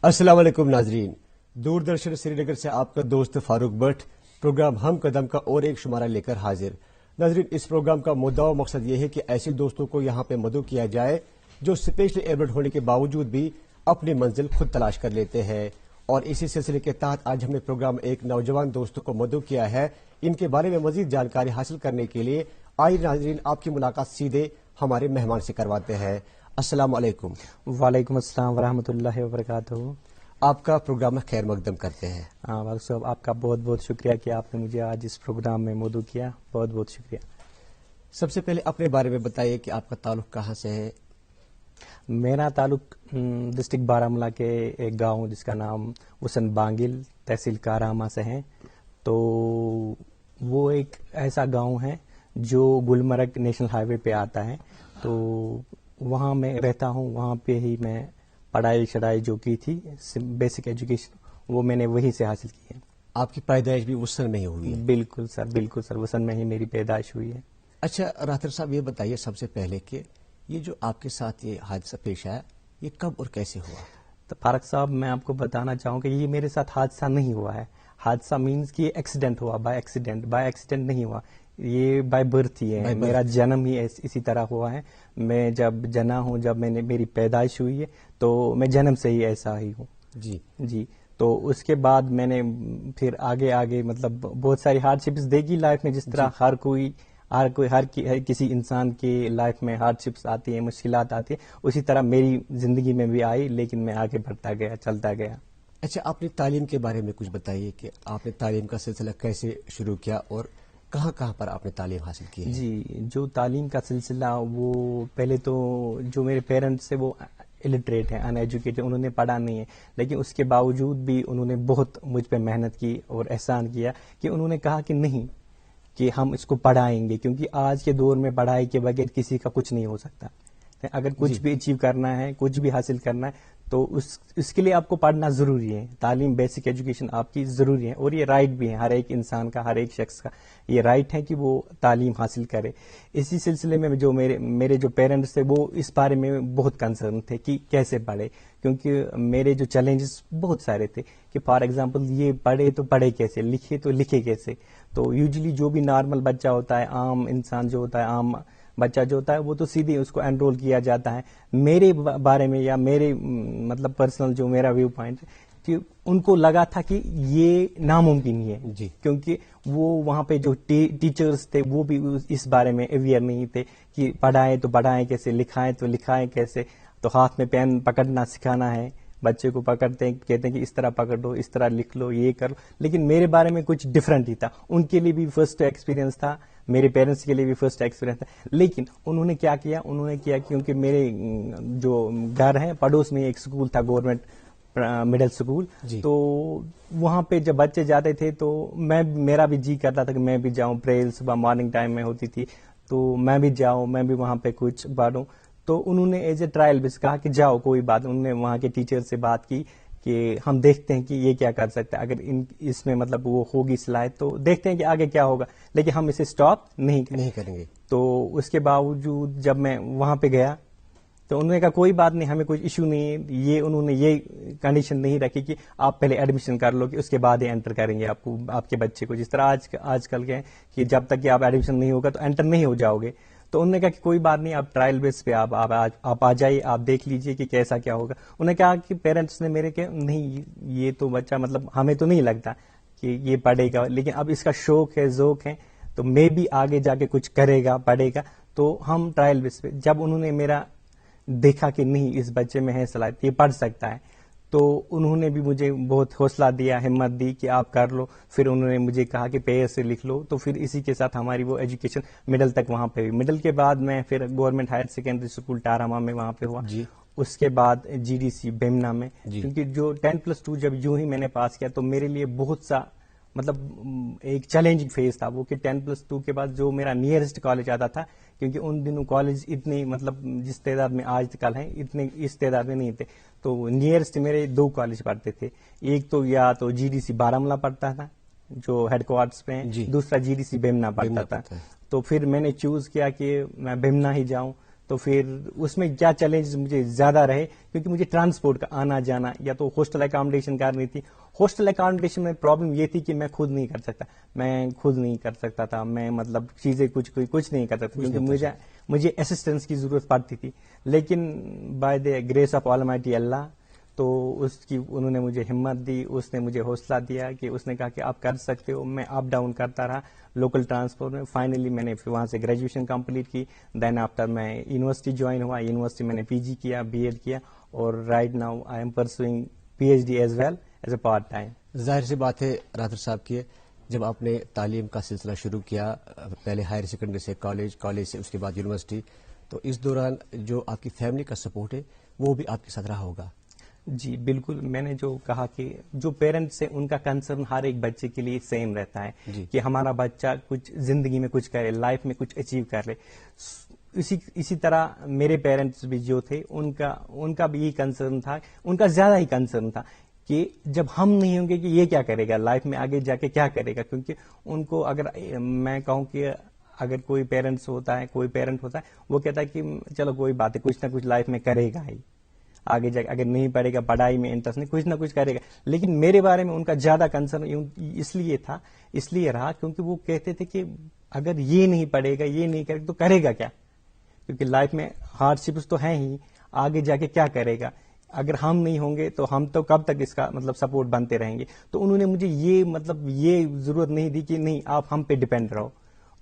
السلام علیکم ناظرین، دوردرشن سری نگر سے آپ کا دوست فاروق بٹ پروگرام ہم قدم کا اور ایک شمارہ لے کر حاضر۔ ناظرین، اس پروگرام کا مدعا و مقصد یہ ہے کہ ایسے دوستوں کو یہاں پہ مدعو کیا جائے جو اسپیشلی ایبلڈ ہونے کے باوجود بھی اپنی منزل خود تلاش کر لیتے ہیں، اور اسی سلسلے کے تحت آج ہم نے پروگرام میں ایک نوجوان دوست کو مدعو کیا ہے۔ ان کے بارے میں مزید جانکاری حاصل کرنے کے لیے آئیے ناظرین آپ کی ملاقات سیدھے ہمارے مہمان سے کرواتے ہیں۔ السلام علیکم۔ وعلیکم السلام ورحمۃ اللہ وبرکاتہ۔ آپ کا پروگرام میں خیر مقدم کرتے ہیں۔ وقت صاحب، آپ کا بہت بہت شکریہ کہ آپ نے مجھے آج اس پروگرام میں مدعو کیا، بہت بہت شکریہ۔ سب سے پہلے اپنے بارے میں بتائیے کہ آپ کا تعلق کہاں سے ہے؟ میرا تعلق ڈسٹرکٹ بارہمولہ کے ایک گاؤں جس کا نام وسن بانگل تحصیل کارامہ سے ہے۔ تو وہ ایک ایسا گاؤں ہے جو گلمرگ نیشنل ہائی وے پہ آتا ہے، تو وہاں میں رہتا ہوں۔ وہاں پہ ہی میں پڑھائی شڑائی جو کی تھی، بیسک ایجوکیشن، وہ میں نے وہیں سے حاصل کی ہے۔ آپ کی پیدائش بھی وسن میں ہی ہوئی ہے؟ بالکل سر، بالکل سر، وسن میں ہی میری پیدائش ہوئی ہے۔ اچھا راہتر صاحب، یہ بتائیے سب سے پہلے کہ یہ جو آپ کے ساتھ یہ حادثہ پیش آیا، یہ کب اور کیسے ہوا؟ تو فاروق صاحب، میں آپ کو بتانا چاہوں کہ یہ میرے ساتھ حادثہ نہیں ہوا ہے۔ حادثہ مینز کہ یہ ایکسیڈنٹ ہوا، بائی ایکسیڈنٹ نہیں ہوا، یہ بائی برتھ ہی ہے۔ میرا جنم ہی اسی طرح ہوا ہے۔ میں جب جنا ہوں، جب میری پیدائش ہوئی ہے، تو میں جنم سے ہی ایسا ہی ہوں۔ جی تو اس کے بعد میں نے پھر آگے مطلب بہت ساری ہارڈ شپس دیکھی لائف میں، جس طرح ہر کسی انسان کی لائف میں ہارڈ شپس آتی ہیں، مشکلات آتی ہیں، اسی طرح میری زندگی میں بھی آئی، لیکن میں آگے بڑھتا گیا، چلتا گیا۔ اچھا، اپنی تعلیم کے بارے میں کچھ بتائیے کہ آپ نے تعلیم کا سلسلہ کیسے شروع کیا اور کہاں کہاں پر آپ نے تعلیم حاصل کی ہے؟ جی، جو تعلیم کا سلسلہ، وہ پہلے تو جو میرے پیرنٹس ہیں وہ الٹریٹ ہیں، ان ایجوکیٹڈ، انہوں نے پڑھا نہیں ہے، لیکن اس کے باوجود بھی انہوں نے بہت مجھ پہ محنت کی اور احسان کیا کہ انہوں نے کہا کہ نہیں، کہ ہم اس کو پڑھائیں گے، کیونکہ آج کے دور میں پڑھائی کے بغیر کسی کا کچھ نہیں ہو سکتا۔ اگر کچھ بھی اچیو کرنا ہے، کچھ بھی حاصل کرنا ہے، تو اس کے لیے آپ کو پڑھنا ضروری ہے۔ تعلیم، بیسک ایجوکیشن آپ کی ضروری ہے، اور یہ رائٹ بھی ہے ہر ایک انسان کا، ہر ایک شخص کا یہ رائٹ ہے کہ وہ تعلیم حاصل کرے۔ اسی سلسلے میں جو میرے جو پیرنٹس تھے، وہ اس بارے میں بہت کنسرن تھے کہ کیسے پڑھے، کیونکہ میرے جو چیلنجز بہت سارے تھے کہ فار ایگزامپل یہ پڑھے تو پڑھے کیسے، لکھے تو لکھے کیسے۔ تو یوزلی جو بھی نارمل بچہ ہوتا ہے، عام انسان جو ہوتا ہے، عام بچہ جو ہوتا ہے، وہ تو سیدھے اس کو انرول کیا جاتا ہے۔ میرے بارے میں یا میرے مطلب پرسنل جو میرا ویو پوائنٹ، کہ ان کو لگا تھا کہ یہ ناممکن ہی ہے، کیونکہ وہ وہاں پہ جو ٹیچرز تھے وہ بھی اس بارے میں اویئر نہیں تھے کہ پڑھائیں تو پڑھائیں کیسے، لکھائیں تو لکھائیں کیسے۔ تو ہاتھ میں پین پکڑنا سکھانا ہے، بچے کو پکڑتے ہیں، کہتے ہیں کہ اس طرح پکڑ لو، اس طرح لکھ لو، یہ کر لو، لیکن میرے بارے میں کچھ ڈفرینٹ ہی تھا۔ ان کے لیے بھی فرسٹ ایکسپیرینس تھا، میرے پیرنٹس کے لیے بھی فرسٹ ایکسپیرینس تھا، لیکن انہوں نے کیا کیا کیونکہ میرے جو گھر ہے پڑوس میں ایک اسکول تھا، گورنمنٹ مڈل اسکول، تو وہاں پہ جب بچے جاتے تھے تو میرا بھی جی کرتا تھا کہ میں بھی جاؤں، پریئر صبح مارننگ ٹائم میں ہوتی تھی، تو میں بھی جاؤں، میں بھی وہاں پہ کچھ پڑھوں۔ تو انہوں نے ایز اے ٹرائل بیس کہا کہ جاؤ، کوئی بات، انہوں نے وہاں کے ٹیچر سے بات کی کہ ہم دیکھتے ہیں کہ یہ کیا کر سکتا ہے، اگر اس میں مطلب وہ ہوگی صلاحیت تو دیکھتے ہیں کہ آگے کیا ہوگا، لیکن ہم اسے اسٹاپ نہیں کریں گے۔ تو اس کے باوجود جب میں وہاں پہ گیا تو انہوں نے کہا کوئی بات نہیں، ہمیں کوئی ایشو نہیں ہے، یہ انہوں نے یہ کنڈیشن نہیں رکھی کہ آپ پہلے ایڈمیشن کر لو کہ اس کے بعد ہی انٹر کریں گے آپ کے بچے کو، جس طرح آج کل کے کہ جب تک کہ آپ ایڈمیشن نہیں ہوگا تو انٹر نہیں ہو جاؤ گے۔ تو انہوں نے کہا کہ کوئی بات نہیں، آپ ٹرائل بیس پہ آپ آ جائیے، آپ دیکھ لیجئے کہ کیسا کیا ہوگا۔ انہوں نے کہا کہ پیرنٹس نے میرے کہ نہیں، یہ تو بچہ مطلب ہمیں تو نہیں لگتا کہ یہ پڑھے گا، لیکن اب اس کا شوق ہے، ذوق ہے، تو میں بھی آگے جا کے کچھ کرے گا، پڑھے گا۔ تو ہم ٹرائل بیس پہ جب انہوں نے میرا دیکھا کہ نہیں، اس بچے میں ہے صلاحیت، یہ پڑھ سکتا ہے، تو انہوں نے بھی مجھے بہت حوصلہ دیا، ہمت دی کہ آپ کر لو۔ پھر انہوں نے مجھے کہا کہ پیئر سے لکھ لو، تو پھر اسی کے ساتھ ہماری وہ ایجوکیشن مڈل تک وہاں پہ ہوئی۔ مڈل کے بعد میں پھر گورنمنٹ ہائر سیکنڈری اسکول ٹارامہ میں وہاں پہ ہوا، اس کے بعد جی ڈی سی بیمنا میں، کیونکہ جو 10+2 جب یوں ہی میں نے پاس کیا تو میرے لیے بہت سا مطلب ایک چیلنجنگ فیز تھا وہ، کہ 10+2 کے بعد جو میرا نیئرسٹ کالج آتا تھا، کیونکہ ان دنوں کالج اتنے مطلب جس تعداد میں آج کل ہیں اتنے اس تعداد میں نہیں تھے، تو نیئرسٹ میرے 2 کالج پڑھتے تھے، ایک تو یا تو جی ڈی سی بارہمولہ پڑھتا تھا جو ہیڈ کوارٹرز پہ ہیں، دوسرا جی ڈی سی بیمنا پڑھتا تھا۔ تو پھر میں نے چوز کیا کہ میں بیمنا ہی جاؤں، تو پھر اس میں کیا چیلنج مجھے زیادہ رہے، کیونکہ مجھے ٹرانسپورٹ کا آنا جانا، یا تو ہاسٹل اکاموڈیشن کرنی تھی. ہاسٹل اکاموڈیشن میں پرابلم یہ تھی کہ میں خود نہیں کر سکتا تھا، میں مطلب چیزیں کچھ نہیں کر سکتا، کیونکہ مجھے اسسٹنس کی ضرورت پڑتی تھی. لیکن by the grace of almighty Allah, تو انہوں نے مجھے ہمت دی، اس نے مجھے حوصلہ دیا کہ اس نے کہا کہ آپ کر سکتے ہو. میں اپ ڈاؤن کرتا رہا لوکل ٹرانسپورٹ میں. فائنلی میں نے وہاں سے گریجویشن کمپلیٹ کی. دین آفٹر میں یونیورسٹی جوائن ہوا. یونیورسٹی میں نے پی جی کیا، بی ایڈ کیا، اور right now I am pursuing P H D as well as a part time. ظاہر سی بات ہے راتر صاحب کی، جب آپ نے تعلیم کا سلسلہ شروع کیا، پہلے ہائر سیکنڈری سے کالج سے اس کے بعد یونیورسٹی، تو اس دوران جو آپ کی فیملی کا سپورٹ ہے وہ بھی آپ کے ساتھ رہا ہوگا. جی بالکل، میں نے جو کہا کہ جو پیرنٹس ہیں ان کا کنسرن ہر ایک بچے کے لیے سیم رہتا ہے جی. کہ ہمارا بچہ کچھ زندگی میں کچھ کرے، لائف میں کچھ اچیو کر لے. اسی طرح میرے پیرنٹس بھی جو تھے ان کا بھی یہی کنسرن تھا، ان کا زیادہ ہی کنسرن تھا کہ جب ہم نہیں ہوں گے کہ یہ کیا کرے گا لائف میں، آگے جا کے کیا کرے گا. کیونکہ ان کو اگر میں کہوں کہ اگر کوئی پیرنٹ ہوتا ہے وہ کہتا ہے کہ چلو کوئی بات ہے، کچھ نہ کچھ لائف میں کرے گا ہی، آگے جا کے اگر نہیں پڑھے گا، پڑھائی میں انٹرسٹ نہیں، کچھ نہ کچھ کرے گا. لیکن میرے بارے میں ان کا زیادہ کنسرن اس لیے رہا کیونکہ وہ کہتے تھے کہ اگر یہ نہیں پڑھے گا، یہ نہیں کرے گا تو کرے گا کیا، کیونکہ لائف میں ہارڈ شپس تو ہیں ہی، آگے جا کے کیا کرے گا. اگر ہم نہیں ہوں گے تو ہم تو کب تک اس کا مطلب سپورٹ بنتے رہیں گے. تو انہوں نے مجھے یہ ضرورت نہیں دی کہ نہیں آپ ہم پہ ڈیپینڈ رہو.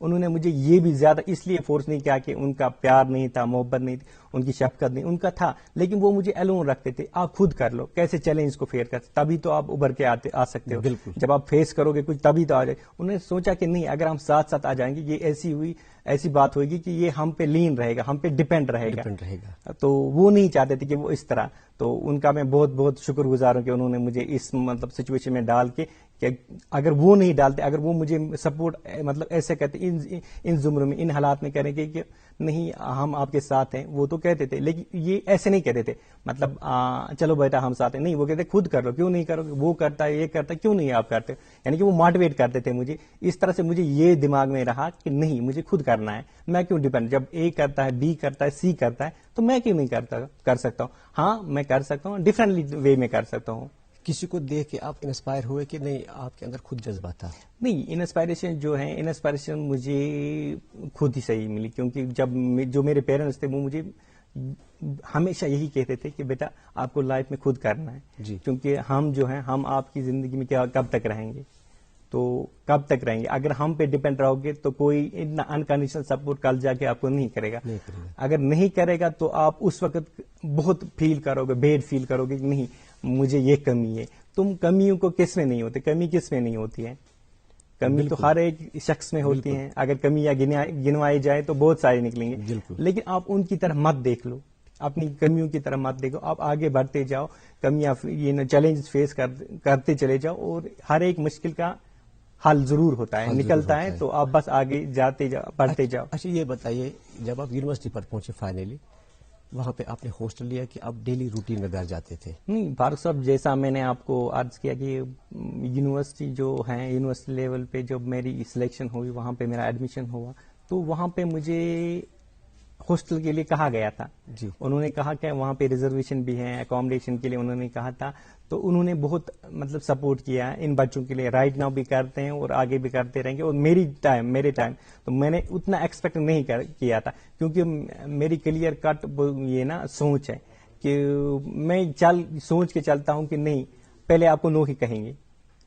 انہوں نے مجھے یہ بھی زیادہ اس لیے فورس نہیں کیا کہ ان کا پیار نہیں تھا، محبت نہیں تھی، ان کی شفقت نہیں، ان کا تھا، لیکن وہ مجھے الون رکھتے تھے. آپ خود کر لو، کیسے چیلنج کو فیئر کر، تبھی تو آپ ابھر کے آ سکتے ہو. بالکل. جب آپ فیس کرو گے کچھ تبھی تو آ جائے. انہوں نے سوچا کہ نہیں، اگر ہم ساتھ ساتھ آ جائیں گے، یہ ایسی بات ہوئے گی کہ یہ ہم پہ لین رہے گا، ہم پہ ڈیپینڈ رہے گا. تو وہ نہیں چاہتے تھے کہ وہ اس طرح. تو ان کا میں بہت بہت شکر گزار ہوں کہ انہوں نے مجھے اس مطلب سچویشن میں ڈال کے، کہ اگر وہ نہیں ڈالتے، اگر وہ مجھے سپورٹ مطلب ایسے کہتے ان زمروں میں، ان حالات میں کریں گے کہ نہیں ہم آپ کے ساتھ ہیں، وہ تو کہتے تھے، لیکن یہ ایسے نہیں کہتے تھے مطلب چلو بیٹا ہم ساتھ ہیں. نہیں، وہ کہتے خود کر لو، کیوں نہیں کرو گے، وہ کرتا ہے، یہ کرتا ہے، کیوں نہیں آپ کرتے. یعنی کہ وہ موٹیویٹ کرتے تھے مجھے. اس طرح سے مجھے یہ دماغ میں رہا کہ نہیں، مجھے خود کرنا ہے، میں کیوں ڈیپینڈ. جب اے کرتا ہے، بی کرتا ہے، سی کرتا ہے، تو میں کیوں نہیں کر سکتا ہوں. ہاں میں کر سکتا ہوں، ڈفرینٹلی وے میں کر سکتا ہوں. کسی کو دیکھ کے آپ انسپائر ہوئے کہ نہیں آپ کے اندر خود جذبہ تھا؟ نہیں، انسپائریشن مجھے خود ہی صحیح ملی. کیونکہ جو میرے پیرنٹس تھے وہ مجھے ہمیشہ یہی کہتے تھے کہ بیٹا آپ کو لائف میں خود کرنا ہے. جی. کیونکہ ہم جو ہیں، ہم آپ کی زندگی میں کب تک رہیں گے، اگر ہم پہ ڈیپینڈ رہو گے تو کوئی اتنا انکنڈیشنل سپورٹ کل جا کے آپ کو نہیں کرے گا. اگر نہیں کرے گا تو آپ اس وقت بہت بیڈ فیل کرو گے کہ نہیں مجھے یہ کمی ہے. تم کمیوں کو کس میں نہیں ہوتے، کمی کس میں نہیں ہوتی ہے، کمی تو ہر ایک شخص میں ہوتی ہیں. اگر کمیاں گنوائی جائے تو بہت ساری نکلیں گے. لیکن آپ ان کی طرف مت دیکھ لو، اپنی کمیوں کی طرف مت دیکھو. آپ آگے بڑھتے جاؤ، کمیاں چیلنج فیس کرتے چلے جاؤ، اور ہر ایک مشکل کا حل ضرور ہوتا ہے، نکلتا ہے. تو آپ بس آگے جاتے جاؤ، بڑھتے جاؤ. اچھا یہ بتائیے، جب آپ یونیورسٹی پر پہنچے فائنلی، وہاں پہ آپ نے ہاسٹل لیا کہ آپ ڈیلی روٹین میں گھر جاتے تھے؟ نہیں فاروق صاحب، جیسا میں نے آپ کو عرض کیا کہ یونیورسٹی جو ہے، یونیورسٹی لیول پہ جب میری سلیکشن ہوئی، وہاں پہ میرا ایڈمیشن ہوا، تو وہاں پہ مجھے ہاسٹل کے لیے کہا گیا تھا. جی. انہوں نے کہا کہ وہاں پہ ریزرویشن بھی ہے، اکاموڈیشن کے لیے انہوں نے کہا تھا. تو انہوں نے بہت مطلب سپورٹ کیا ہے ان بچوں کے لیے. رائٹ ناؤ بھی کرتے ہیں اور آگے بھی کرتے رہیں گے. اور میرے ٹائم تو میں نے اتنا ایکسپیکٹ نہیں کیا تھا، کیونکہ میری کلیئر کٹ یہ نا سوچ ہے کہ میں سوچ کے چلتا ہوں کہ نہیں، پہلے آپ کو نو ہی کہیں گے،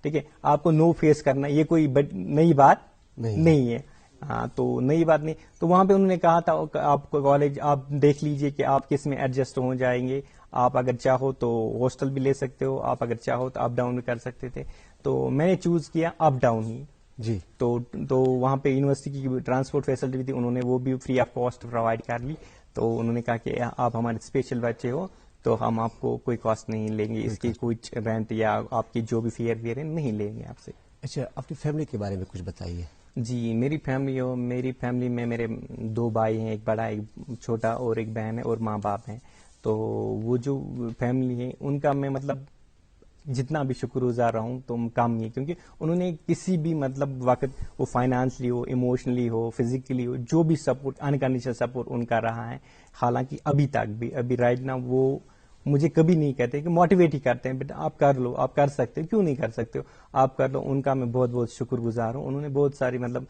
ٹھیک ہے، آپ کو نو فیس کرنا، یہ کوئی نئی بات نہیں ہے. ہاں، تو نئی بات نہیں. تو وہاں پہ انہوں نے کہا تھا آپ کو کالج آپ دیکھ لیجئے کہ آپ کس میں ایڈجسٹ ہو جائیں گے. آپ اگر چاہو تو ہاسٹل بھی لے سکتے ہو، آپ اگر چاہو تو اپ ڈاؤن بھی کر سکتے تھے. تو میں نے چوز کیا اپ ڈاؤن ہی. جی. تو وہاں پہ یونیورسٹی کی ٹرانسپورٹ فیسلٹی بھی تھی، انہوں نے وہ بھی فری آف کاسٹ پرووائڈ کر لی. تو انہوں نے کہا کہ آپ ہمارے اسپیشل بچے ہو تو ہم آپ کو کوئی کاسٹ نہیں لیں گے، اس کی کچھ رینٹ یا آپ کی جو بھی فیئر ہے نہیں لیں گے آپ سے. اچھا، اپنی فیملی کے بارے میں کچھ بتائیے. جی، میری فیملی میں میرے 2 بھائی ہیں، ایک بڑا ایک چھوٹا، اور ایک بہن ہے، اور ماں باپ ہیں. تو وہ جو فیملی ہے ان کا میں مطلب جتنا بھی شکر گزار رہوں تو کام نہیں ہے، کیونکہ انہوں نے کسی بھی مطلب وقت وہ فائنانشلی ہو، ایموشنلی ہو، فزیکلی ہو، جو بھی سپورٹ انکنڈیشنل سپورٹ ان کا رہا ہے. حالانکہ ابھی تک بھی ابھی رائٹ نا وہ مجھے کبھی نہیں کہتے کہ موٹیویٹ ہی کرتے ہیں بیٹا آپ کر لو، آپ کر سکتے ہو، کیوں نہیں کر سکتے ہو، آپ کر لو. ان کا میں بہت بہت شکر گزار ہوں. انہوں نے بہت ساری مطلب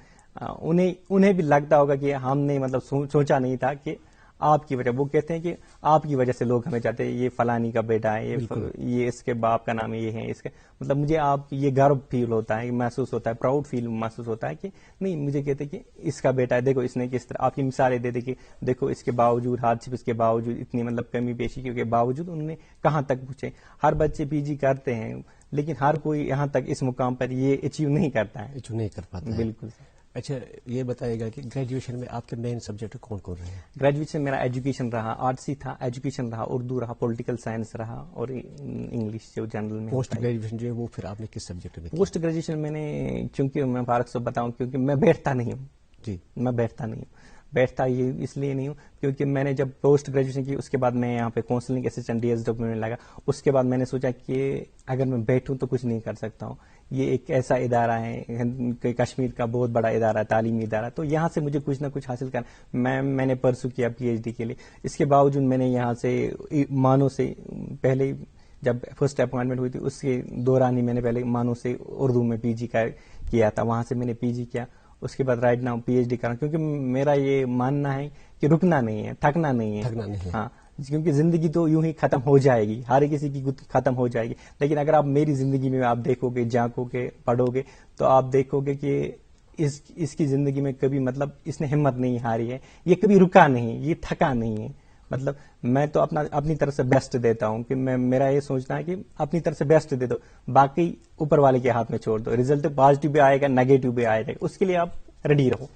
انہیں بھی لگتا ہوگا کہ ہم نے مطلب سوچا نہیں تھا کہ آپ کی وجہ، وہ کہتے ہیں کہ آپ کی وجہ سے لوگ ہمیں چاہتے ہیں یہ فلانی کا بیٹا ہے، یہ اس کے باپ کا نام یہ ہے، اس کے مطلب مجھے آپ یہ گرو فیل ہوتا ہے، محسوس ہوتا ہے، پراؤڈ فیل محسوس ہوتا ہے کہ نہیں مجھے کہتے ہیں کہ اس کا بیٹا ہے، دیکھو اس نے کس طرح آپ کی مثالیں دے دے کہ دیکھو اس کے باوجود ہارڈشپ کے باوجود اتنی مطلب کمی بیشی کے باوجود انہوں نے کہاں تک پہنچے. ہر بچے پی جی کرتے ہیں لیکن ہر کوئی یہاں تک اس مقام پر یہ اچیو نہیں کرتا ہے. اچیو نہیں کر پاتا ہے. بالکل. اچھا یہ بتائیے گا کہ گریجویشن میں آپ کے مین سبجیکٹ کون کون رہے ہیں؟ گریجویشن میرا ایجوکیشن رہا، آرٹس ہی تھا، ایجوکیشن رہا، اردو رہا، پولیٹیکل سائنس رہا اور انگلش جو جنرل میں. پوسٹ گریجویشن جو ہے وہ پھر آپ نے کس سبجیکٹ میں؟ پوسٹ گریجویشن میں نے، چونکہ میں فاروق صاحب بتاؤں کیونکہ میں بیٹھتا نہیں ہوں. جی میں بیٹھتا نہیں ہوں. بیٹھتا یہ اس لیے نہیں ہوں کیونکہ میں نے جب پوسٹ گریجویشن کی اس کے بعد میں یہاں پہ counselling assistant D S W میں لگا. اس کے بعد میں نے سوچا کہ اگر میں بیٹھوں تو کچھ نہیں کر سکتا ہوں. یہ ایک ایسا ادارہ ہے، کشمیر کا بہت بڑا ادارہ ہے، تعلیمی ادارہ، تو یہاں سے مجھے کچھ نہ کچھ حاصل کرنا. میں نے پرسو کیا پی ایچ ڈی کے لیے. اس کے باوجود میں نے یہاں سے مانو سے پہلے جب فرسٹ اپوائنٹمنٹ ہوئی تھی اس کے دوران ہی میں نے پہلے مانو سے اردو میں پی جی کیا تھا، وہاں سے میں نے پی جی کیا. اس کے بعد right now P H D کرنا، کیونکہ میرا یہ ماننا ہے کہ رکنا نہیں ہے، تھکنا نہیں ہے. ہاں کیونکہ زندگی تو یوں ہی ختم ہو جائے گی، ہر کسی کی ختم ہو جائے گی، لیکن اگر آپ میری زندگی میں آپ دیکھو گے، جھانکو گے، پڑھو گے تو آپ دیکھو گے کہ اس کی زندگی میں کبھی مطلب اس نے ہمت نہیں ہاری ہے، یہ کبھی رکا نہیں، یہ تھکا نہیں ہے. مطلب میں تو اپنی طرف سے بیسٹ دیتا ہوں کہ میرا یہ سوچنا ہے کہ اپنی طرف سے بیسٹ دے دو، باقی اوپر والے کے ہاتھ میں چھوڑ دو. رزلٹ پازیٹیو بھی آئے گا، نیگیٹو بھی آئے گا، اس کے لیے آپ ریڈی رہو.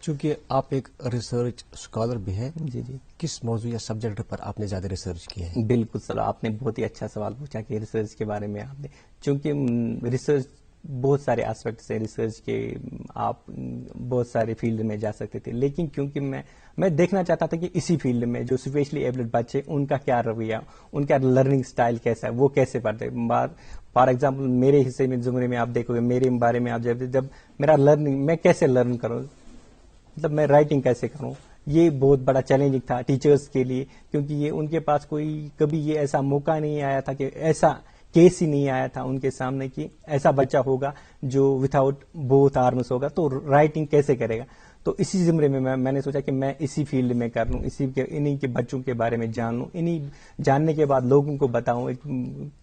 چونکہ آپ ایک ریسرچ اسکالر بھی ہیں. جی جی. کس موضوع یا سبجیکٹ پر آپ نے زیادہ ریسرچ کیا ہے؟ بالکل سر، آپ نے بہت ہی اچھا سوال پوچھا کہ ریسرچ کے بارے میں آپ نے، چونکہ ریسرچ بہت سارے ایسپیکٹس ہیں ریسرچ کے، آپ بہت سارے فیلڈ میں جا سکتے تھے، لیکن کیونکہ میں دیکھنا چاہتا تھا کہ اسی فیلڈ میں جو اسپیشلی ایبلڈ بچے ان کا کیا رویہ، ان کا لرننگ اسٹائل کیسا ہے، وہ کیسے پڑھتے. فار ایگزامپل میرے حصے میں زمرے میں آپ دیکھو گے، میرے بارے میں آپ جب میرا لرننگ، میں کیسے لرن کروں، مطلب میں رائٹنگ کیسے کروں، یہ بہت بڑا چیلنجنگ تھا ٹیچرز کے لیے، کیونکہ یہ ان کے پاس کوئی کبھی یہ ایسا موقع نہیں آیا تھا کہ ایسا کیس ہی نہیں آیا تھا ان کے سامنے کہ ایسا بچہ ہوگا جو وداؤٹ بوتھ آرمز ہوگا تو رائٹنگ کیسے کرے گا. تو اسی زمرے میں نے سوچا کہ میں اسی فیلڈ میں کر لوں، انہی کے بچوں کے بارے میں جان لوں، انہی جاننے کے بعد لوگوں کو بتاؤں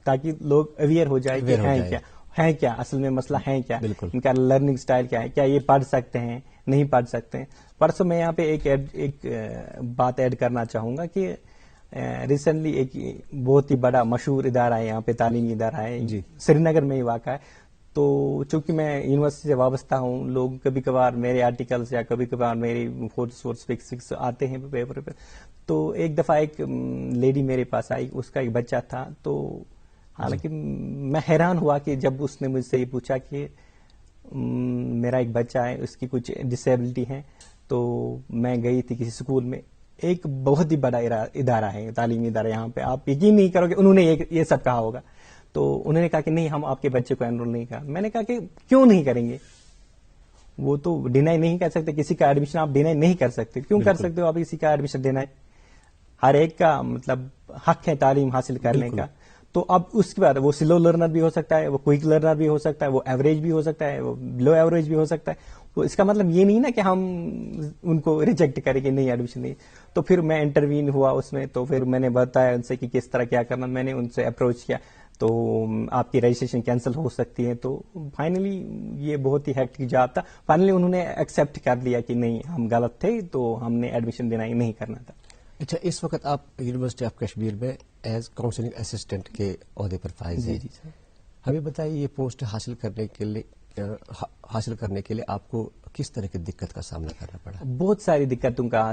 تاکہ لوگ اویئر ہو جائے کہ ہیں کیا اصل میں مسئلہ ہے کیا، ان کا لرننگ سٹائل کیا ہے، کیا یہ پڑھ سکتے ہیں، نہیں پڑھ سکتے ہیں. پرسوں میں یہاں پہ ایک بات ایڈ کرنا چاہوں گا کہ ریسنٹلی ایک بہت ہی بڑا مشہور ادارہ ہے یہاں پہ، تعلیمی ادارہ ہے جی، سری نگر میں ہی واقع ہے. تو چونکہ میں یونیورسٹی سے وابستہ ہوں، لوگ کبھی کبھار میرے آرٹیکلس یا کبھی کبھار میری فورس پکس آتے ہیں پیپر پہ. تو ایک دفعہ ایک لیڈی میرے پاس آئی، اس کا ایک بچہ تھا. تو حالانکہ میں حیران ہوا کہ جب اس نے مجھ سے یہ پوچھا کہ میرا ایک بچہ ہے، اس کی کچھ ڈسیبلٹی ہے. تو میں گئی تھی کسی اسکول میں، ایک بہت ہی بڑا ادارہ ہے، تعلیمی ادارہ، یہاں پہ آپ یقین نہیں کرو گے انہوں نے یہ سب کہا ہوگا. تو انہوں نے کہا کہ نہیں ہم آپ کے بچے کو انرول نہیں کرا. میں نے کہا کہ کیوں نہیں کریں گے، وہ تو ڈینائی نہیں کر سکتے، کسی کا ایڈمیشن آپ ڈینائی نہیں کر سکتے. کیوں کر سکتے ہو آپ کسی کا ایڈمیشن ڈینائی؟ ہر ایک کا مطلب حق ہے تعلیم حاصل کرنے کا. تو اب اس کے بعد وہ سلو لرنر بھی ہو سکتا ہے، وہ کوئک لرنر بھی ہو سکتا ہے، وہ ایوریج بھی ہو سکتا ہے، وہ بلو ایوریج بھی ہو سکتا ہے. تو اس کا مطلب یہ نہیں نا کہ ہم ان کو ریجیکٹ کریں کہ نہیں ایڈمیشن نہیں. تو پھر میں انٹروین ہوا اس میں، تو پھر میں نے بتایا ان سے کہ کس طرح کیا کرنا. میں نے ان سے اپروچ کیا تو آپ کی رجسٹریشن کینسل ہو سکتی ہے. تو فائنلی یہ بہت ہی ہیکٹک جاب تھا، فائنلی انہوں نے ایکسیپٹ کر لیا کہ نہیں ہم غلط تھے، تو ہم نے ایڈمیشن دینا ہی نہیں کرنا تھا. اچھا، اس وقت آپ یونیورسٹی آف کشمیر میں ایز کاؤنسلنگ اسسٹنٹ کے عہدے پر فائز ہیں. جی سر. ہمیں بتائیے یہ پوسٹ حاصل کرنے کے لیے آپ کو کس طرح کی دقت کا سامنا کرنا پڑا؟ بہت ساری دقتوں کا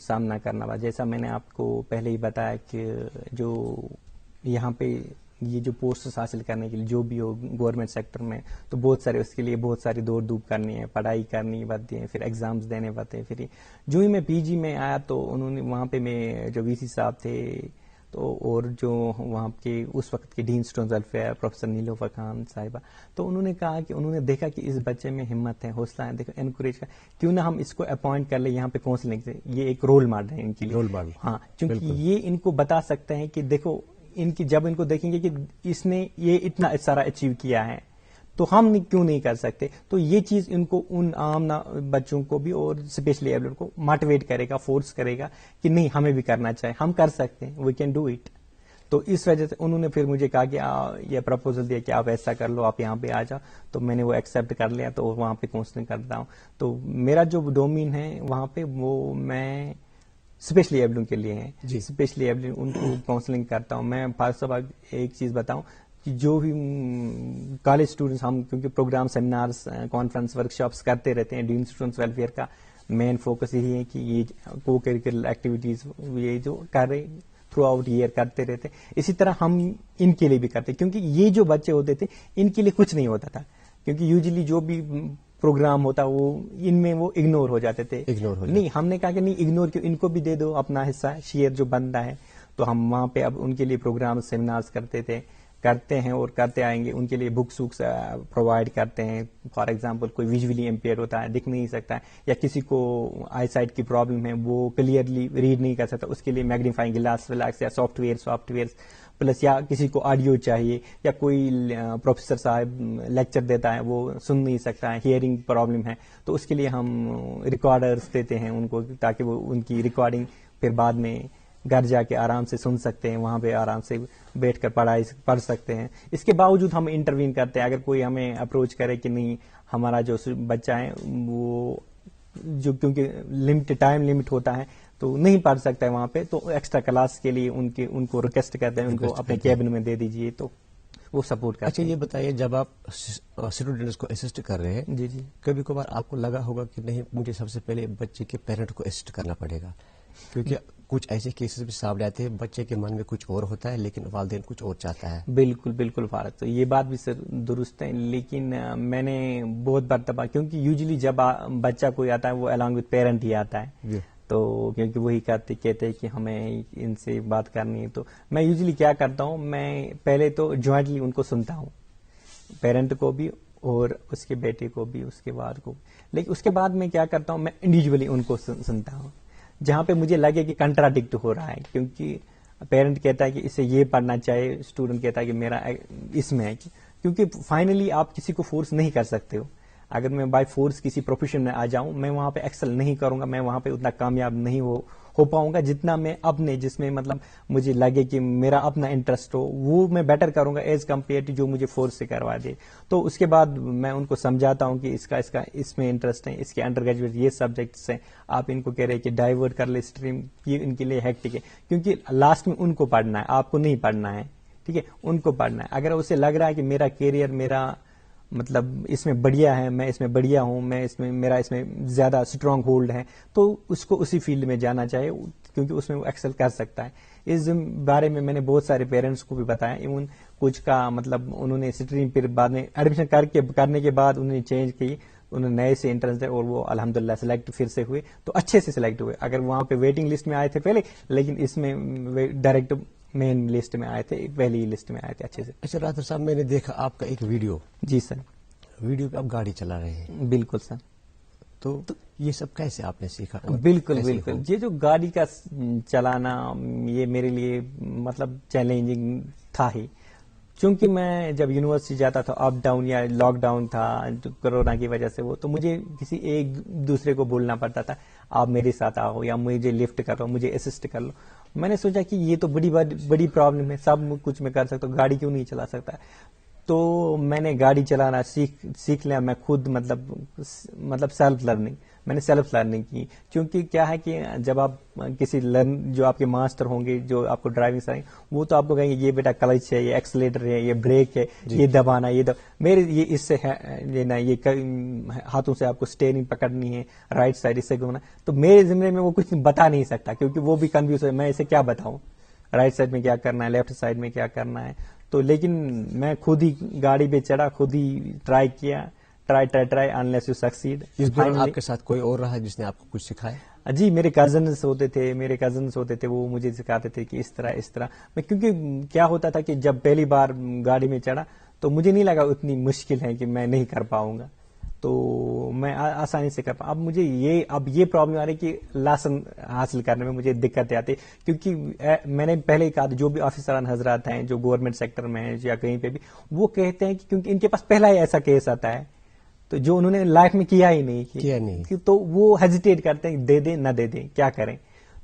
سامنا کرنا پڑا. جیسا میں نے آپ کو پہلے ہی بتایا کہ جو یہاں پہ یہ جو پوسٹ حاصل کرنے کے لیے جو بھی ہو گورنمنٹ سیکٹر میں، تو بہت سارے اس کے لیے بہت ساری دوڑ دھوپ کرنی ہے، پڑھائی کرنی پڑتی ہے، پھر ایگزامز دینے پڑتے ہیں. پھر جو ہی میں پی جی میں آیا تو انہوں نے وہاں پہ میں جو وی سی صاحب تھے تو اور جو وہاں کے اس وقت کے ڈین اسٹوڈنٹ ویلفیئر پروفیسر نیلوفر خان صاحبہ، تو انہوں نے کہا کہ انہوں نے دیکھا کہ اس بچے میں ہمت ہے، حوصلہ ہے، دیکھو انکریج کر، کیوں نہ ہم اس کو اپوائنٹ کر لیں یہاں پہ کاؤنسلنگ سے. یہ ایک رول ماڈل ہے ان کے لیے، رول ماڈل. ہاں، چونکہ یہ ان کو بتا سکتے ہیں کہ دیکھو ان کی، جب ان کو دیکھیں گے کہ اس نے یہ اتنا سارا اچیو کیا ہے تو ہم کیوں نہیں کر سکتے. تو یہ چیز ان کو، ان عام بچوں کو بھی اور اسپیشلی ایبلڈ کو موٹیویٹ کرے گا، فورس کرے گا کہ نہیں ہمیں بھی کرنا چاہیے، ہم کر سکتے ہیں، وی کین ڈو اٹ. تو اس وجہ سے انہوں نے پھر مجھے کہا کہ یہ پرپوزل دیا کہ آپ ایسا کر لو، آپ یہاں پہ آ جاؤ. تو میں نے وہ ایکسیپٹ کر لیا، تو وہاں پہ کاؤنسلنگ کرتا ہوں. تو میرا جو ڈومین ہے وہاں پہ وہ میں اسپیشلی ایبلڈ کے لیے ہے جی. اسپیشلی ایبلڈ ان کو کاؤنسلنگ کرتا ہوں. میں فاروق صاحب ایک چیز بتاؤں کہ جو بھی کالج اسٹوڈنٹس، ہم کیونکہ program, seminars, conference, workshops کرتے رہتے ہیں، ڈین اسٹوڈنٹس ویلفیئر کا مین فوکس یہی ہے کہ یہ کو کریکولر ایکٹیویٹیز یہ جو کر رہے تھرو آؤٹ ایئر کرتے رہتے. اسی طرح ہم ان کے لیے بھی کرتے، کیونکہ یہ جو بچے ہوتے تھے ان کے لیے کچھ نہیں ہوتا تھا، کیونکہ یوزلی جو بھی پروگرام ہوتا وہ ان میں وہ اگنور ہو جاتے تھے. نہیں، ہم نے کہا کہ نہیں اگنور کیوں، ان کو بھی دے دو اپنا حصہ، شیئر جو بنتا ہے. تو ہم وہاں پہ اب ان کے لیے پروگرام، سیمینارز کرتے ہیں اور کرتے آئیں گے. ان کے لیے بکس پرووائڈ کرتے ہیں. فار ایگزامپل کوئی ویژولی امپیئر ہوتا ہے، دکھ نہیں سکتا ہے، یا کسی کو آئی سائٹ کی پرابلم ہے، وہ کلیئرلی ریڈ نہیں کر سکتا، اس کے لیے میگنیفائنگ گلاس ولاس یا سافٹ ویئر پلس، یا کسی کو آڈیو چاہیے، یا کوئی پروفیسر صاحب لیکچر دیتا ہے وہ سن نہیں سکتا ہے، ہیئرنگ پرابلم ہے، تو اس کے لیے ہم ریکارڈرز دیتے ہیں ان کو، تاکہ وہ ان کی ریکارڈنگ پھر بعد میں گھر جا کے آرام سے سن سکتے ہیں، وہاں پہ آرام سے بیٹھ کر پڑھ سکتے ہیں. اس کے باوجود ہم انٹروین کرتے ہیں. اگر کوئی ہمیں اپروچ کرے کہ نہیں ہمارا جو بچہ ہے وہ جو کیونکہ ٹائم لمٹ ہوتا ہے تو نہیں پڑھ سکتا ہے وہاں پہ، تو ایکسٹرا کلاس کے لیے ان کو ریکویسٹ کرتے ہیں، ان کو اپنے کیبن میں دے دیجیے، تو وہ سپورٹ کرتے ہیں. اچھا، یہ بتائیے جب آپ اسٹوڈنٹس کو اسسٹ کر رہے ہیں، جی جی، کبھی کبھار آپ کو لگا ہوگا کہ نہیں مجھے سب سے پہلے بچے کے پیرنٹ کو اسسٹ کرنا پڑے گا، کیونکہ کچھ ایسے کیسز بھی سامنے آتے ہیں بچے کے من میں کچھ اور ہوتا ہے لیکن والدین کچھ اور چاہتا ہے. بالکل فارغ، تو یہ بات بھی سر درست ہے. لیکن میں نے بہت مرتبہ، کیونکہ یوزلی جب بچہ کوئی آتا ہے وہ الانگ وتھ پیرنٹ ہی آتا ہے، تو کیونکہ وہی کہتے ہیں کہ ہمیں ان سے بات کرنی ہے، تو میں یوزلی کیا کرتا ہوں، میں پہلے تو جوائنٹلی ان کو سنتا ہوں، پیرنٹ کو بھی اور اس کے بیٹے کو بھی، اس کے بعد کو، لیکن اس کے بعد میں کیا کرتا ہوں، میں انڈیویجولی ان کو سنتا ہوں جہاں پہ مجھے لگے کہ کنٹراڈکٹ ہو رہا ہے. کیونکہ پیرنٹ کہتا ہے کہ اسے یہ پڑھنا چاہیے، اسٹوڈنٹ کہتا ہے کہ میرا اس میں ہے، کیونکہ فائنلی آپ کسی کو فورس نہیں کر سکتے ہو. اگر میں بائی فورس کسی پروفیشن میں آ جاؤں، میں وہاں پہ ایکسل نہیں کروں گا، میں وہاں پہ اتنا کامیاب نہیں ہو پاؤں گا جتنا میں اپنے، جس میں مطلب مجھے لگے کہ میرا اپنا انٹرسٹ ہو، وہ میں بیٹر کروں گا ایز کمپیئر ٹو جو مجھے فورس سے کروا دے. تو اس کے بعد میں ان کو سمجھاتا ہوں کہ اس میں انٹرسٹ ہے، اس کے انڈر گریجویٹ یہ سبجیکٹس ہیں، آپ ان کو کہہ رہے کہ ڈائیورٹ کر لے اسٹریم، یہ ان کے لیے ہیکٹک ہے، کیونکہ لاسٹ میں ان کو پڑھنا ہے، آپ کو نہیں پڑھنا ہے. ٹھیک ہے، ان کو پڑھنا ہے. اگر اسے لگ رہا ہے کہ میرا کیریئر، میرا مطلب اس میں بڑھیا ہے، میں اس میں بڑھیا ہوں، میرا اس میں زیادہ اسٹرانگ ہولڈ ہے، تو اس کو اسی فیلڈ میں جانا چاہیے، کیونکہ اس میں وہ ایکسل کر سکتا ہے. اس بارے میں میں نے بہت سارے پیرنٹس کو بھی بتایا، ایون کچھ کا مطلب انہوں نے اسٹریم پھر بعد میں ایڈمیشن کرنے کے بعد انہوں نے چینج کی، انہوں نے نئے سے انٹرنس دے اور وہ الحمدللہ سلیکٹ پھر سے ہوئے، تو اچھے سے سلیکٹ ہوئے. اگر وہاں پہ ویٹنگ لسٹ میں آئے تھے پہلے، لیکن اس میں ڈائریکٹ مین لسٹ میں آئے تھے، پہلی لسٹ میں آئے تھے اچھے سے. اچھا راہتر صاحب، میں نے دیکھا آپ کا ایک ویڈیو. جی سر. ویڈیو پہ آپ گاڑی چلا رہے ہیں. بالکل سر. تو یہ سب کیسے آپ نے سیکھا؟ بالکل. یہ جو گاڑی کا چلانا یہ میرے لیے مطلب چیلنجنگ تھا ہی، چونکہ میں جب یونیورسٹی جاتا تھا، اپ ڈاؤن یا لاک ڈاؤن تھا کورونا کی وجہ سے، وہ تو مجھے کسی ایک دوسرے کو بولنا پڑتا تھا آپ میرے ساتھ آؤ یا مجھے لفٹ کرو، مجھے اسسٹ کر لو. میں نے سوچا کہ یہ تو بڑی پرابلم ہے، سب کچھ میں کر سکتا ہوں، گاڑی کیوں نہیں چلا سکتا. تو میں نے گاڑی چلانا سیکھ لیا میں خود، مطلب سیلف لرننگ، میں نے سیلف لرننگ کی. کیونکہ کیا ہے کہ جب آپ کسی جو آپ کے ماسٹر ہوں گے، جو آپ کو ڈرائیونگ سکھائیں گے، وہ تو آپ کو کہیں گے یہ بیٹا کلچ ہے، یہ ایکسیلیٹر ہے، یہ بریک ہے، یہ دبانا، میرے یہ اس سے لینا، یہ ہاتھوں سے آپ کو اسٹیئرنگ پکڑنی ہے، رائٹ سائڈ اس سے گھومنا. تو میرے ذمہ میں وہ کچھ بتا نہیں سکتا، کیونکہ وہ بھی کنفیوز ہے، میں اسے کیا بتاؤں، رائٹ سائڈ میں کیا کرنا ہے، لیفٹ سائڈ میں کیا کرنا ہے. تو لیکن میں خود ہی گاڑی پہ چڑھا، خود ہی ٹرائی کیا، try unless you succeed. اس دوران آپ کے ساتھ کوئی اور رہا جس نے آپ کو کچھ سکھایا؟ جی میرے کزنس ہوتے تھے وہ مجھے سکھاتے تھے کہ اس طرح میں، کیونکہ کیا ہوتا تھا کہ جب پہلی بار گاڑی میں چڑھا تو مجھے نہیں لگا اتنی مشکل ہے کہ میں نہیں کر پاؤں گا، تو میں آسانی سے کر پاؤں. اب مجھے یہ پرابلم آ رہی کہ لائسن حاصل کرنے میں مجھے دقتیں آتی، کیونکہ میں نے پہلے کہا جو بھی آفیسران حضرات ہیں جو گورنمنٹ سیکٹر میں ہیں یا کہیں پہ بھی، وہ کہتے ہیں کہ کیونکہ ان کے پاس پہلا ہی ایسا کیس آتا ہے تو جو انہوں نے لائف میں کیا ہی نہیں، تو وہ ہیزیٹیٹ کرتے ہیں دے دیں نہ دے دیں کیا کریں.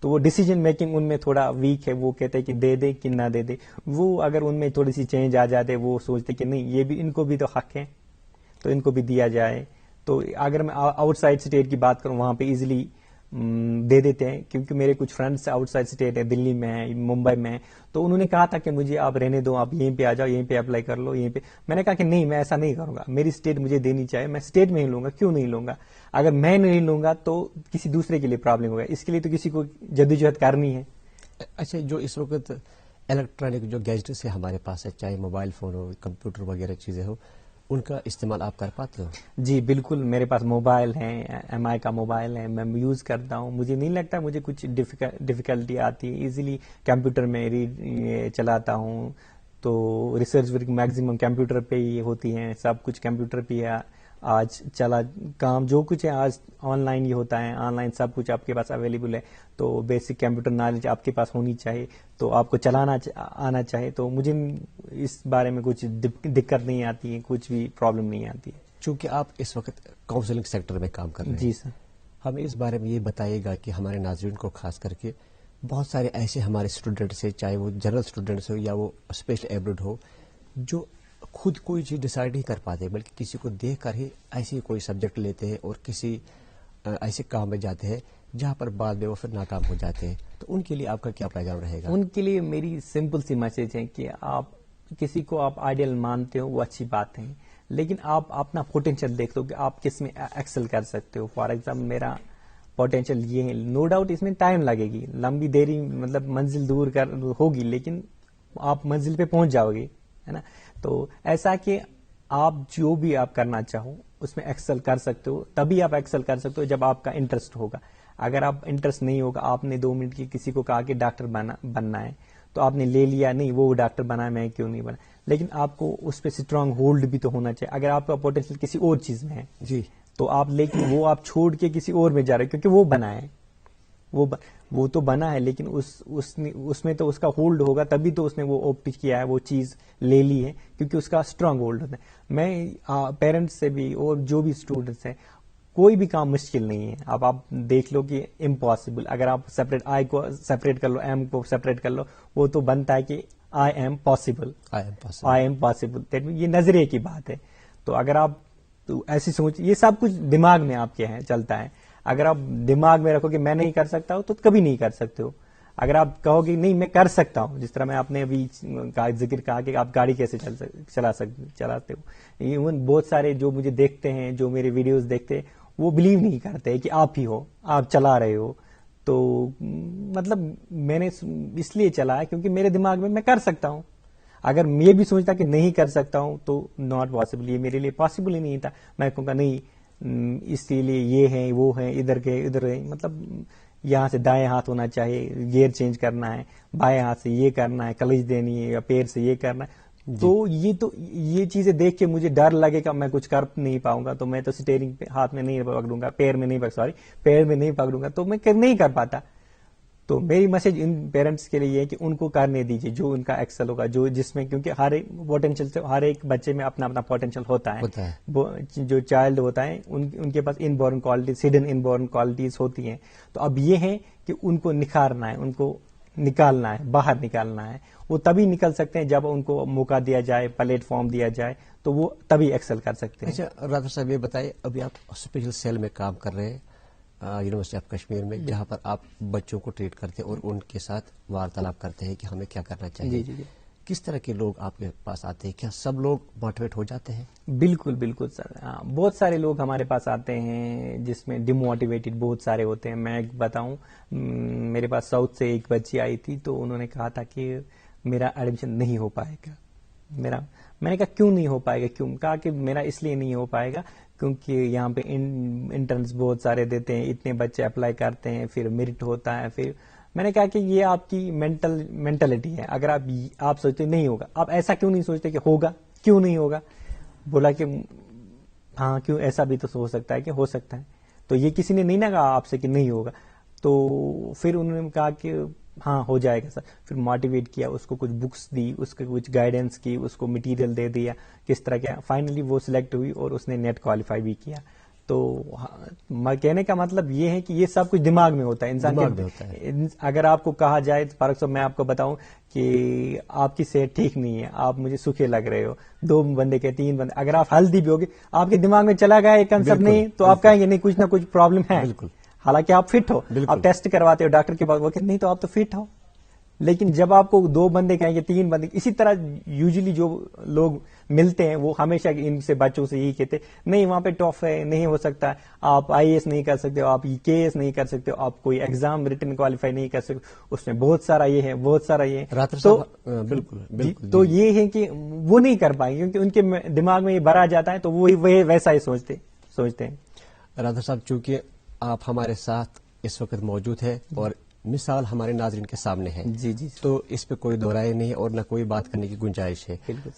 تو وہ ڈیسیجن میکنگ ان میں تھوڑا ویک ہے، وہ کہتے ہیں کہ دے دیں کہ نہ دے دیں. وہ اگر ان میں تھوڑی سی چینج آ جاتے وہ سوچتے کہ نہیں یہ بھی ان کو بھی تو حق ہے تو ان کو بھی دیا جائے. تو اگر میں آؤٹ سائڈ اسٹیٹ کی بات کروں وہاں پہ ایزیلی دے دیتے ہیں، کیونکہ میرے کچھ فرینڈس آؤٹ سائڈ اسٹیٹ ہیں، دلی میں ہیں، ممبئی میں ہیں، تو انہوں نے کہا تھا کہ مجھے آپ رہنے دو، آپ یہیں پہ آ جاؤ، یہیں پہ اپلائی کر لو یہیں پہ. میں نے کہا کہ نہیں میں ایسا نہیں کروں گا، میری اسٹیٹ مجھے دینی چاہیے، میں اسٹیٹ میں ہی لوں گا. کیوں نہیں لوں گا؟ اگر میں نہیں لوں گا تو کسی دوسرے کے لیے پرابلم ہوگا، اس کے لیے تو کسی کو جدوجہد کرنی ہے. اچھا، جو اس وقت الیکٹرانک جو گیجٹس ہے ہمارے پاس ہے، چاہے موبائل فون ہو، کمپیوٹر وغیرہ چیزیں ہو، ان کا استعمال آپ کر پاتے ہو؟ جی بالکل، میرے پاس موبائل ہیں، ایم آئی کا موبائل ہے، میں یوز کرتا ہوں. مجھے نہیں لگتا مجھے کچھ ڈیفیکلٹی آتی ہے، ایزیلی کمپیوٹر میں چلاتا ہوں. تو ریسرچ ورک میکسیمم کمپیوٹر پہ ہی ہوتی ہیں، سب کچھ کمپیوٹر پہ ہے. آج چلا کام جو کچھ ہے آج آن لائن ہی ہوتا ہے، آن لائن سب کچھ آپ کے پاس اویلیبل ہے. تو بیسک کمپیوٹر نالج آپ کے پاس ہونی چاہیے، تو آپ کو چلانا آنا چاہیے. تو مجھے اس بارے میں کچھ دقت نہیں آتی ہے، کچھ بھی پرابلم نہیں آتی ہے. چونکہ آپ اس وقت کاؤنسلنگ سیکٹر میں کام کر رہے ہیں. جی سر. ہمیں اس بارے میں یہ بتائیے گا کہ ہمارے ناظرین کو خاص کر کے بہت سارے ایسے ہمارے اسٹوڈنٹس ہیں، چاہے وہ جنرل اسٹوڈنٹس ہو یا وہ اسپیشل ایبلڈ ہو، جو خود کوئی چیز ڈیسائیڈ نہیں کر پاتے بلکہ کسی کو دیکھ کر ہی ایسے کوئی سبجیکٹ لیتے ہیں اور کسی ایسے کام میں جاتے ہیں جہاں پر بعد میں وہ پھر ناکام ہو جاتے ہیں. تو ان کے لیے آپ کا کیا پیغام رہے گا؟ ان کے لیے میری سمپل سی میسج ہے کہ آپ کسی کو آپ آئیڈیل مانتے ہو وہ اچھی بات ہے، لیکن آپ اپنا پوٹینشیل دیکھ لو کہ آپ کس میں ایکسل کر سکتے ہو. فار ایگزامپل میرا پوٹینشیل یہ ہے، نو ڈاؤٹ اس میں ٹائم لگے گی، لمبی دیری مطلب منزل دور ہوگی، لیکن آپ منزل پہ پہنچ جاؤ گے، ہے نا. تو ایسا کہ آپ جو بھی آپ کرنا چاہو اس میں ایکسل کر سکتے ہو، تبھی آپ ایکسل کر سکتے ہو جب آپ کا انٹرسٹ ہوگا. اگر آپ انٹرسٹ نہیں ہوگا، آپ نے 2 منٹ کی کسی کو کہا کہ ڈاکٹر بننا ہے تو آپ نے لے لیا، نہیں وہ ڈاکٹر بنا ہے میں کیوں نہیں بنا. لیکن آپ کو اس پہ اسٹرانگ ہولڈ بھی تو ہونا چاہیے. اگر آپ کا پوٹینشیل کسی اور چیز میں ہے جی تو آپ، لیکن وہ آپ چھوڑ کے کسی اور میں جا رہے کیونکہ وہ بنا ہے، وہ تو بنا ہے، لیکن اس میں تو اس کا ہولڈ ہوگا تبھی تو اس نے وہ آپٹ کیا ہے، وہ چیز لے لی ہے کیونکہ اس کا اسٹرانگ ہولڈ ہوتا ہے. میں پیرنٹس سے بھی اور جو بھی اسٹوڈنٹس ہیں، کوئی بھی کام مشکل نہیں ہے. اب آپ دیکھ لو کہ امپاسبل، اگر آپ سیپریٹ آئی کو سیپریٹ کر لو، ایم کو سیپریٹ کر لو، وہ تو بنتا ہے کہ آئی ایم پاسبل. یہ نظریے کی بات ہے. تو اگر آپ ایسی سوچ، یہ سب کچھ دماغ میں آپ کے ہیں چلتا ہے. اگر آپ دماغ میں رکھو کہ میں نہیں کر سکتا ہوں تو کبھی نہیں کر سکتے ہو. اگر آپ کہو کہ نہیں میں کر سکتا ہوں، جس طرح میں آپ نے ابھی ذکر کہا کہ آپ گاڑی کیسے چلاتے ہو، ایون بہت سارے جو مجھے دیکھتے ہیں، جو میرے ویڈیوز دیکھتے ہیں، وہ بلیو نہیں کرتے کہ آپ ہی ہو، آپ چلا رہے ہو. تو مطلب میں نے اس لیے چلایا کیونکہ میرے دماغ میں کر سکتا ہوں. اگر یہ بھی سوچتا کہ نہیں کر سکتا ہوں تو ناٹ پاسبل، یہ میرے لیے پاسبل ہی نہیں تھا. میں کہوں گا نہیں اس کے لیے یہ ہیں وہ ہیں، ادھر کے ادھر ہیں، مطلب یہاں سے دائیں ہاتھ ہونا چاہیے، گیئر چینج کرنا ہے، بائیں ہاتھ سے یہ کرنا ہے، کلچ دینی ہے، یا پیر سے یہ کرنا ہے. تو یہ چیزیں دیکھ کے مجھے ڈر لگے گا میں کچھ کر نہیں پاؤں گا، تو میں تو اسٹیئرنگ پہ ہاتھ میں نہیں پکڑوں گا، پیر میں نہیں پکڑوں گا، تو میں نہیں کر پاتا. تو میری میسج ان پیرنٹس کے لیے یہ ہے کہ ان کو کرنے دیجیے جو ان کا ایکسل ہوگا، جس میں، کیونکہ ہر ایک پوٹینشیل سے، ہر ایک بچے میں اپنا اپنا پوٹینشیل ہوتا ہے. جو چائلڈ ہوتا ہے ان کے پاس inborn qualities, hidden inborn qualities ہوتی ہیں. تو اب یہ ہے کہ ان کو نکھارنا ہے، ان کو نکالنا ہے، باہر نکالنا ہے. وہ تبھی نکل سکتے ہیں جب ان کو موقع دیا جائے، پلیٹ فارم دیا جائے، تو وہ تبھی ایکسل کر سکتے ہیں. اچھا راجر صاحب، یہ بتائیے، ابھی آپ اسپیشل سیل میں کام کر رہے ہیں یونیورسٹی آف کشمیر میں، جہاں پر آپ بچوں کو ٹریٹ کرتے ہیں اور ان کے ساتھ وارتالپ کرتے ہیں کہ ہمیں کیا کرنا چاہیے. جی. کس طرح کے لوگ آپ کے پاس آتے ہیں؟ کیا سب لوگ موٹیویٹ ہو جاتے ہیں؟ بالکل سر. بہت سارے لوگ ہمارے پاس آتے ہیں جس میں ڈی موٹیویٹڈ بہت سارے ہوتے ہیں. میں ایک بتاؤں، میرے پاس ساؤتھ سے ایک بچی آئی تھی، تو انہوں نے کہا تھا کہ میرا ایڈمیشن نہیں ہو پائے گا. میں نے کہا کیوں نہیں ہو پائے گا, کیوں؟ کہا کہ میرا اس لیے نہیں ہو پائے گا کیونکہ یہاں پہ انٹرنس بہت سارے دیتے ہیں, اتنے بچے اپلائی کرتے ہیں, پھر میرٹ ہوتا ہے. پھر میں نے کہا کہ یہ آپ کی مینٹلٹی ہے, اگر آپ سوچتے نہیں ہوگا, آپ ایسا کیوں نہیں سوچتے کہ ہوگا, کیوں نہیں ہوگا؟ بولا کہ ہاں کیوں, ایسا بھی تو ہو سکتا ہے کہ ہو سکتا ہے. تو یہ کسی نے نہیں نہ کہا آپ سے کہ نہیں ہوگا. تو پھر انہوں نے کہا کہ ہاں ہو جائے گا سر. پھر موٹیویٹ کیا, اس کو کچھ بکس دی, اس کو کچھ گائیڈنس کی, اس کو مٹیریل دے دیا کس طرح کیا. فائنلی وہ سلیکٹ ہوئی اور اس نے نیٹ کوالیفائی بھی کیا. تو کہنے کا مطلب یہ ہے کہ یہ سب کچھ دماغ میں ہوتا ہے انسان کے. اگر آپ کو کہا جائے تو فاروق صاحب میں آپ کو بتاؤں کہ آپ کی صحت ٹھیک نہیں ہے, آپ مجھے سوکھے لگ رہے ہو, 2 بندے کے 3 بندے, اگر آپ ہیلدی بھی ہوگے, آپ کے دماغ میں چلا گیا ایک کنسپٹ نہیں, تو آپ کہیں گے نہیں کچھ نہ کچھ پرابلم ہے. حالانکہ آپ فٹ ہو, آپ ٹیسٹ کرواتے ہو ڈاکٹر کے پاس, وہ کہ نہیں تو آپ تو فٹ ہو. لیکن جب آپ کو 2 بندے کہیں گے 3 بندے, اسی طرح یوزلی جو لوگ ملتے ہیں وہ ہمیشہ ان سے بچوں سے یہی کہتے نہیں وہاں پہ ٹف ہے, نہیں ہو سکتا, آپ آئی ایس نہیں کر سکتے ہو, آپ کے ایس نہیں کر سکتے ہو, آپ کوئی ایگزام ریٹن کوالیفائی نہیں کر سکتے, اس میں بہت سارا یہ ہے, بہت سارا یہ ہے. تو بالکل تو یہ ہے کہ وہ نہیں کر پائیں کیونکہ ان کے دماغ میں یہ بھرا جاتا ہے, تو وہ ویسا ہی سوچتے ہیں. راجر صاحب, چونکہ آپ ہمارے ساتھ اس وقت موجود ہیں اور مثال ہمارے ناظرین کے سامنے ہے, جی تو اس پہ کوئی دو رائے نہیں اور نہ کوئی بات کرنے کی گنجائش ہے.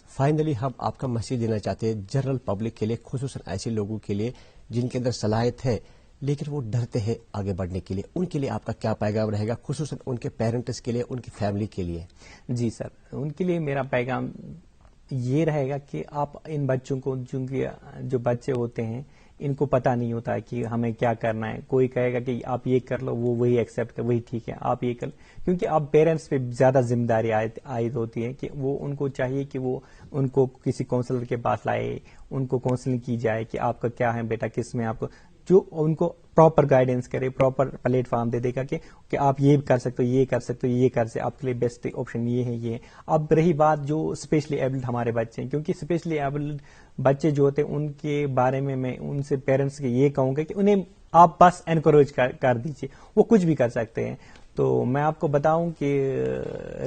فائنلی ہم آپ کا میسج دینا چاہتے ہیں جنرل پبلک کے لیے, خصوصاً ایسے لوگوں کے لیے جن کے اندر صلاحیت ہے لیکن وہ ڈرتے ہیں آگے بڑھنے کے لیے. ان کے لیے آپ کا کیا پیغام رہے گا, خصوصاً ان کے پیرنٹس کے لیے, ان کی فیملی کے لیے؟ جی سر, ان کے لیے میرا پیغام یہ رہے گا کہ آپ ان بچوں کو, چونکہ جو بچے ہوتے ہیں ان کو پتا نہیں ہوتا ہے کہ ہمیں کیا کرنا ہے. کوئی کہے گا کہ آپ یہ کر لو, وہ وہی ایکسیپٹ کر, وہی ٹھیک ہے, آپ یہ کر لو, کیونکہ آپ پیرنٹس پہ زیادہ ذمہ داری عائد ہوتی ہے کہ وہ ان کو چاہیے کہ وہ ان کو کسی کاؤنسلر کے پاس لائے, ان کو کاؤنسلنگ کی جائے کہ آپ کا کیا ہے بیٹا, کس میں آپ کو, جو ان کو پراپر گائیڈنس کرے, پراپر پلیٹ فارم دے دے گا کہ آپ یہ کر سکتے ہو, یہ کر سکتے ہو, یہ کر سکتے, آپ کے لیے بیسٹ آپشن یہ ہے, یہ ہے. اب رہی بات جو اسپیشلی ایبلڈ ہمارے بچے ہیں, کیونکہ اسپیشلی ایبلڈ بچے جو ہوتے ہیں ان کے بارے میں ان سے پیرنٹس کے یہ کہوں گا کہ انہیں آپ بس انکریج کر دیجیے, وہ کچھ بھی کر سکتے ہیں. تو میں آپ کو بتاؤں کہ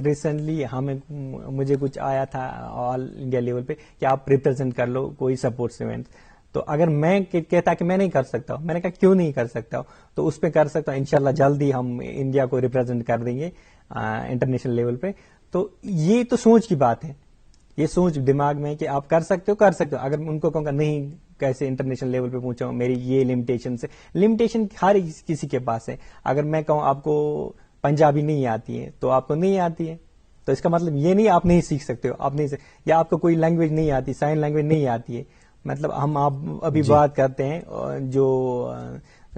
ریسنٹلی مجھے کچھ آیا تھا آل انڈیا لیول پہ کہ آپ ریپرزینٹ کر لو کوئی سپورٹس ایونٹ. تو اگر میں کہتا کہ میں نہیں کر سکتا ہوں, میں نے کہا کیوں نہیں کر سکتا ہوں, تو اس پہ کر سکتا ہوں. انشاءاللہ جلدی ہم انڈیا کو ریپرزینٹ کر دیں گے انٹرنیشنل لیول پہ. تو یہ تو سوچ کی بات ہے, یہ سوچ دماغ میں کہ آپ کر سکتے ہو, کر سکتے ہو. اگر ان کو کہوں گا نہیں کیسے انٹرنیشنل لیول پہ پہنچا ہوں, میری یہ لمیٹیشن ہر کسی کے پاس ہے. اگر میں کہوں آپ کو پنجابی نہیں آتی ہے تو آپ کو نہیں آتی ہے, تو اس کا مطلب یہ نہیں آپ نہیں سیکھ سکتے ہو, آپ نہیں یا آپ کو کوئی لینگویج نہیں آتی, سائن لینگویج نہیں آتی ہے. مطلب ہم آپ ابھی بات کرتے ہیں جو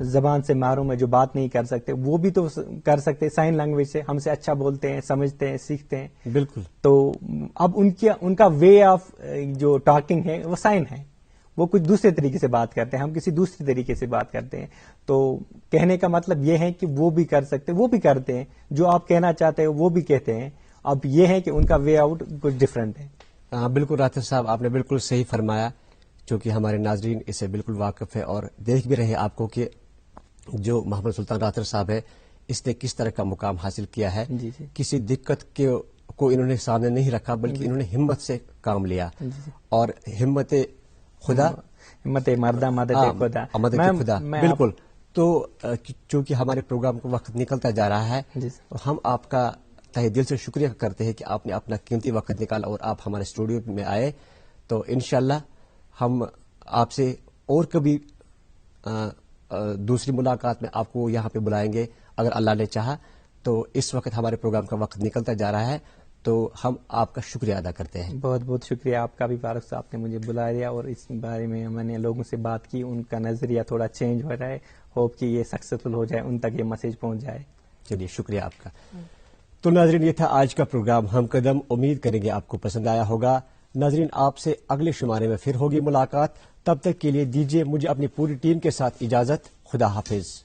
زبان سے محروم ہے, جو بات نہیں کر سکتے, وہ بھی تو کر سکتے سائن لینگویج سے, ہم سے اچھا بولتے ہیں, سمجھتے ہیں, سیکھتے ہیں. بالکل. تو اب ان کا وے آف جو ٹاکنگ ہے وہ سائن ہے, وہ کچھ دوسرے طریقے سے بات کرتے ہیں, ہم کسی دوسرے طریقے سے بات کرتے ہیں. تو کہنے کا مطلب یہ ہے کہ وہ بھی کر سکتے, وہ بھی کرتے ہیں, جو آپ کہنا چاہتے ہو وہ بھی کہتے ہیں. اب یہ ہے کہ ان کا وے آؤٹ کچھ ڈفرینٹ ہے. بالکل راطر صاحب, آپ نے بالکل صحیح فرمایا, چونکہ ہمارے ناظرین اس سے بالکل واقف ہے اور دیکھ بھی رہے آپ کو کہ جو محمد سلطان راطر صاحب ہے اس نے کس طرح کا مقام حاصل کیا ہے. جی جی. کسی دقت کو انہوں نے سامنے نہیں رکھا بلکہ انہوں نے ہمت سے کام لیا, اور ہمت خدا, ہمت مردہ مدد خدا. بالکل. تو چونکہ ہمارے پروگرام کا وقت نکلتا جا رہا ہے, ہم آپ کا تہہ دل سے شکریہ کرتے ہیں کہ آپ نے اپنا قیمتی وقت نکالا اور آپ ہمارے اسٹوڈیو میں آئے. تو انشاءاللہ ہم آپ سے اور کبھی دوسری ملاقات میں آپ کو یہاں پہ بلائیں گے اگر اللہ نے چاہا. تو اس وقت ہمارے پروگرام کا وقت نکلتا جا رہا ہے, تو ہم آپ کا شکریہ ادا کرتے ہیں. بہت بہت شکریہ آپ کا بھی فاروق صاحب نے مجھے بلایا اور اس بارے میں نے لوگوں سے بات کی, ان کا نظریہ تھوڑا چینج ہو رہا ہے. ہوپ کہ یہ سکسیسفل ہو جائے, ان تک یہ میسج پہنچ جائے. چلیے شکریہ آپ کا. تو ناظرین یہ تھا آج کا پروگرام ہم قدم, امید کریں گے آپ کو پسند آیا ہوگا. ناظرین آپ سے اگلے شمارے میں پھر ہوگی ملاقات, تب تک کے لیے دیجیے مجھے اپنی پوری ٹیم کے ساتھ اجازت. خدا حافظ.